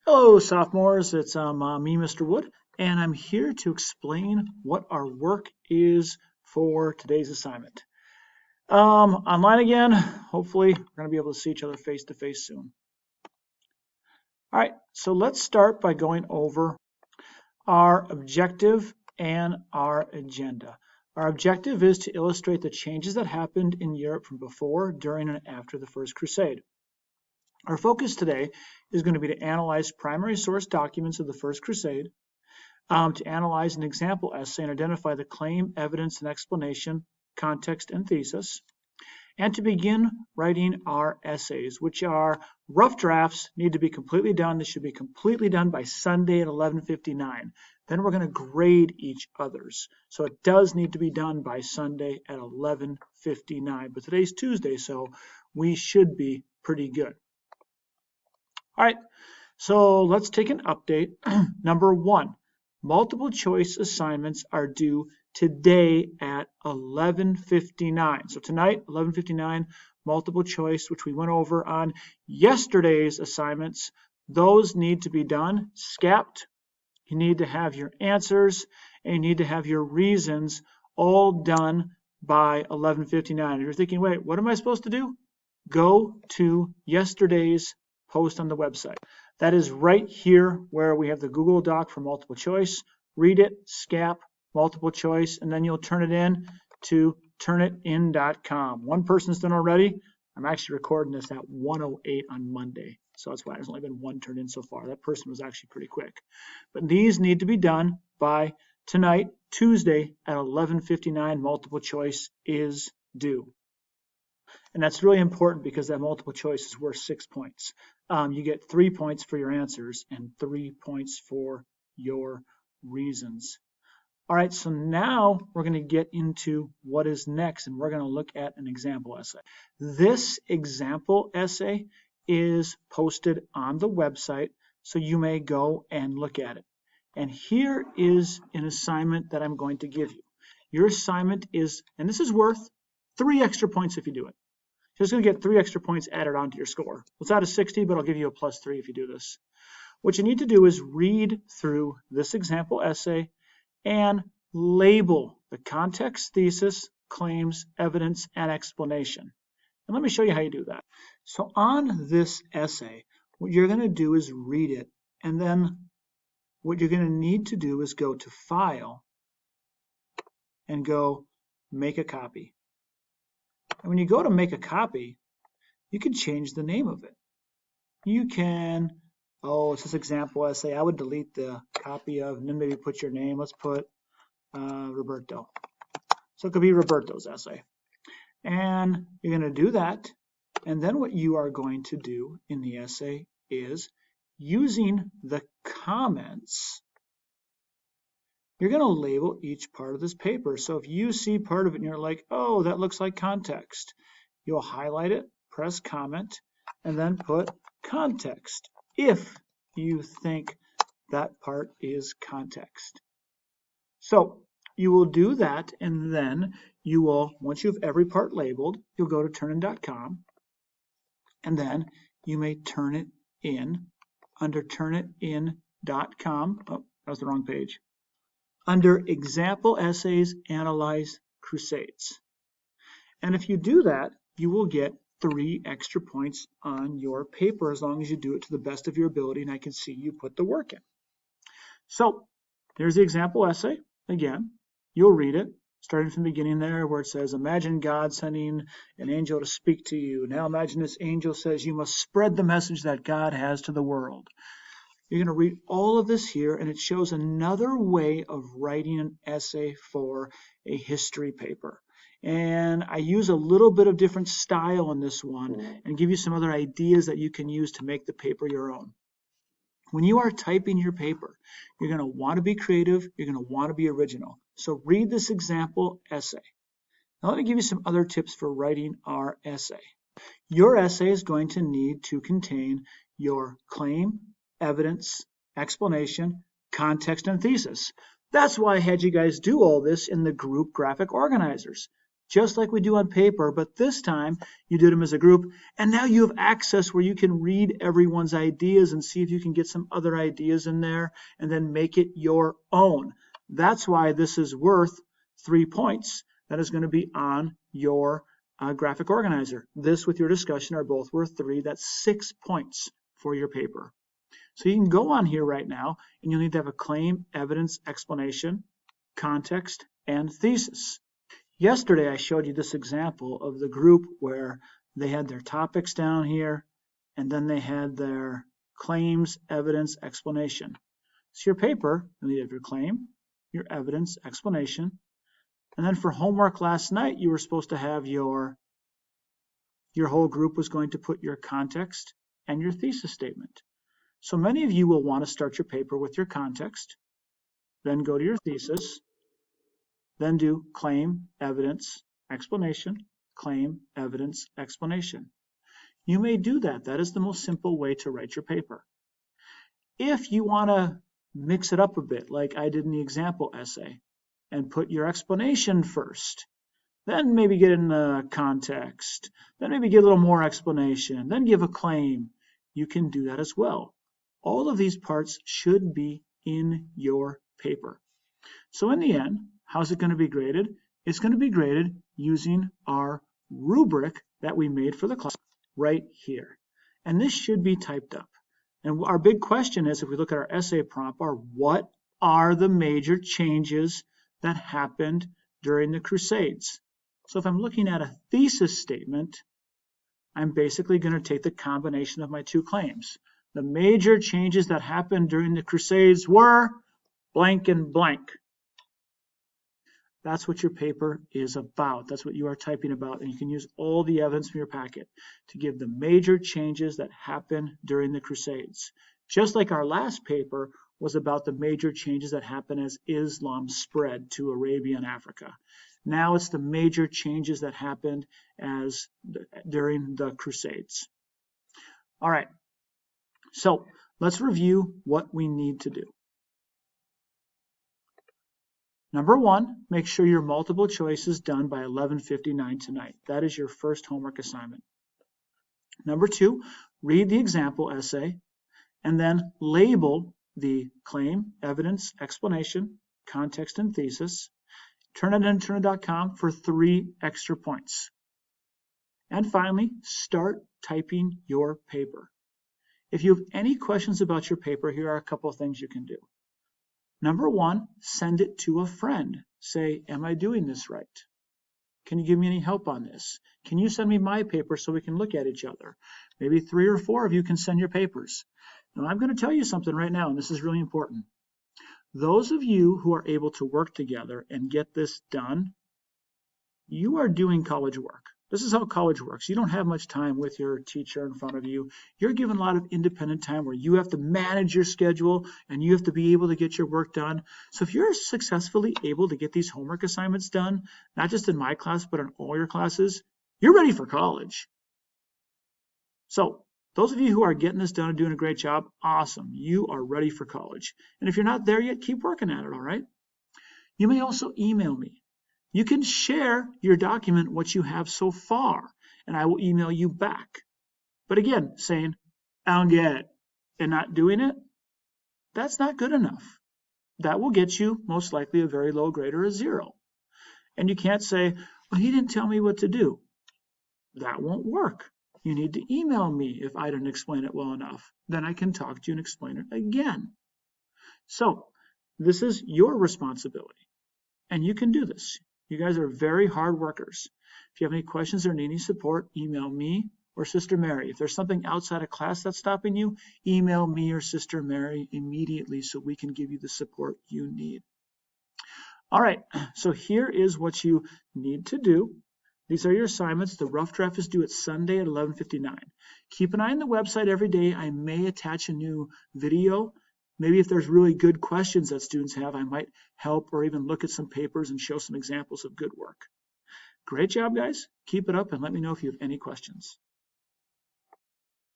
Hello, sophomores. It's me, Mr. Wood, and I'm here to explain what our work is for today's assignment. Online again. Hopefully, we're going to be able to see each other face to face soon. All right, so let's start by going over our objective and our agenda. Our objective is to illustrate the changes that happened in Europe from before, during, and after the First Crusade. Our focus today is going to be to analyze primary source documents of the First Crusade, to analyze an example essay and identify the claim, evidence, and explanation, context, and thesis, and to begin writing our essays, which are rough drafts, need to be completely done. This should be completely done by Sunday at 11:59. Then we're going to grade each other's. So it does need to be done by Sunday at 11:59. But today's Tuesday, so we should be pretty good. All right, so let's take an update. Number one, multiple choice assignments are due today at 11:59. So tonight, 11:59, multiple choice, which we went over on yesterday's assignments. Those need to be done, scapped. You need to have your answers, and you need to have your reasons all done by 11:59. You're thinking, wait, what am I supposed to do? Go to yesterday's post on the website. That is right here where we have the Google Doc for multiple choice. Read it, scap, multiple choice, and then you'll turn it in to turnitin.com. One person's done already. I'm actually recording this at 1:08 on Monday, so that's why there's only been one turned in so far. That person was actually pretty quick. But these need to be done by tonight, Tuesday at 11:59. Multiple choice is due. And that's really important because that multiple choice is worth 6 points. You get 3 points for your answers and 3 points for your reasons. All right, so now we're going to get into what is next, and we're going to look at an example essay. This example essay is posted on the website, so you may go and look at it. And here is an assignment that I'm going to give you. Your assignment is, and this is worth 3 extra points if you do it. You're just going to get 3 extra points added onto your score. It's out of 60, but I'll give you a +3 if you do this. What you need to do is read through this example essay and label the context, thesis, claims, evidence, and explanation. And let me show you how you do that. So on this essay, what you're going to do is read it, and then what you're going to need to do is go to File and go Make a Copy. And when you go to make a copy, you can change the name of it. You can, it's this example essay. I would delete the copy of, and then maybe put your name. Let's put Roberto. So it could be Roberto's essay. And you're going to do that. And then what you are going to do in the essay is, using the comments, you're going to label each part of this paper. So if you see part of it and you're like, oh, that looks like context, you'll highlight it, press comment, and then put context if you think that part is context. So you will do that, and then you will, once you have every part labeled, you'll go to turnitin.com, and then you may turn it in under turnitin.com. Oh, that was the wrong page. Under Example Essays, Analyze Crusades. And if you do that, you will get 3 extra points on your paper as long as you do it to the best of your ability, and I can see you put the work in. So there's the example essay. Again, you'll read it, starting from the beginning there where it says, imagine God sending an angel to speak to you. Now imagine this angel says you must spread the message that God has to the world. You're going to read all of this here, and it shows another way of writing an essay for a history paper. And I use a little bit of different style in this one and give you some other ideas that you can use to make the paper your own. When you are typing your paper, you're going to want to be creative, you're going to want to be original. So read this example essay. Now let me give you some other tips for writing our essay. Your essay is going to need to contain your claim, evidence, explanation, context, and thesis. That's why I had you guys do all this in the group graphic organizers. just like we do on paper, but this time you did them as a group, and now you have access where you can read everyone's ideas and see if you can get some other ideas in there and then make it your own. That's why this is worth 3 points. That is going to be on your graphic organizer. This with your discussion are both worth 3. That's 6 points for your paper. So you can go on here right now, and you'll need to have a claim, evidence, explanation, context, and thesis. Yesterday, I showed you this example of the group where they had their topics down here, and then they had their claims, evidence, explanation. So your paper, you'll need to have your claim, your evidence, explanation, and then for homework last night, you were supposed to have your whole group was going to put your context and your thesis statement. So many of you will want to start your paper with your context, then go to your thesis, then do claim, evidence, explanation, claim, evidence, explanation. You may do that. That is the most simple way to write your paper. If you want to mix it up a bit, like I did in the example essay, and put your explanation first, then maybe get in the context, then maybe get a little more explanation, then give a claim, you can do that as well. All of these parts should be in your paper. So in the end, how's it going to be graded? It's going to be graded using our rubric that we made for the class right here. And this should be typed up. And our big question is, if we look at our essay prompt, what are the major changes that happened during the Crusades? So if I'm looking at a thesis statement, I'm basically going to take the combination of my 2 claims. The major changes that happened during the Crusades were blank and blank. That's what your paper is about. That's what you are typing about. And you can use all the evidence from your packet to give the major changes that happened during the Crusades. Just like our last paper was about the major changes that happened as Islam spread to Arabia and Africa. Now it's the major changes that happened during the Crusades. All right. So let's review what we need to do. Number 1, make sure your multiple choice is done by 11:59 tonight. That is your first homework assignment. Number 2, read the example essay and then label the claim, evidence, explanation, context, and thesis. Turn it in Turnitin.com for 3 extra points. And finally, start typing your paper. If you have any questions about your paper, here are a couple of things you can do. Number 1, send it to a friend. Say, am I doing this right? Can you give me any help on this? Can you send me my paper so we can look at each other? Maybe 3 or 4 of you can send your papers. Now, I'm going to tell you something right now, and this is really important. Those of you who are able to work together and get this done, you are doing college work. This is how college works. You don't have much time with your teacher in front of you. You're given a lot of independent time where you have to manage your schedule and you have to be able to get your work done. So if you're successfully able to get these homework assignments done, not just in my class, but in all your classes, you're ready for college. So those of you who are getting this done and doing a great job, awesome. You are ready for college. And if you're not there yet, keep working at it, all right? You may also email me. You can share your document, what you have so far, and I will email you back. But again, saying, I don't get it, and not doing it, that's not good enough. That will get you most likely a very low grade or a 0. And you can't say, well, he didn't tell me what to do. That won't work. You need to email me if I didn't explain it well enough. Then I can talk to you and explain it again. So this is your responsibility, and you can do this. You guys are very hard workers. If you have any questions or need any support, email me or Sister Mary. If there's something outside of class that's stopping you, email me or Sister Mary immediately so we can give you the support you need. All right, so here is what you need to do. These are your assignments. The rough draft is due at Sunday at 11:59. Keep an eye on the website every day. I may attach a new video. Maybe if there's really good questions that students have, I might help or even look at some papers and show some examples of good work. Great job, guys. Keep it up and let me know if you have any questions.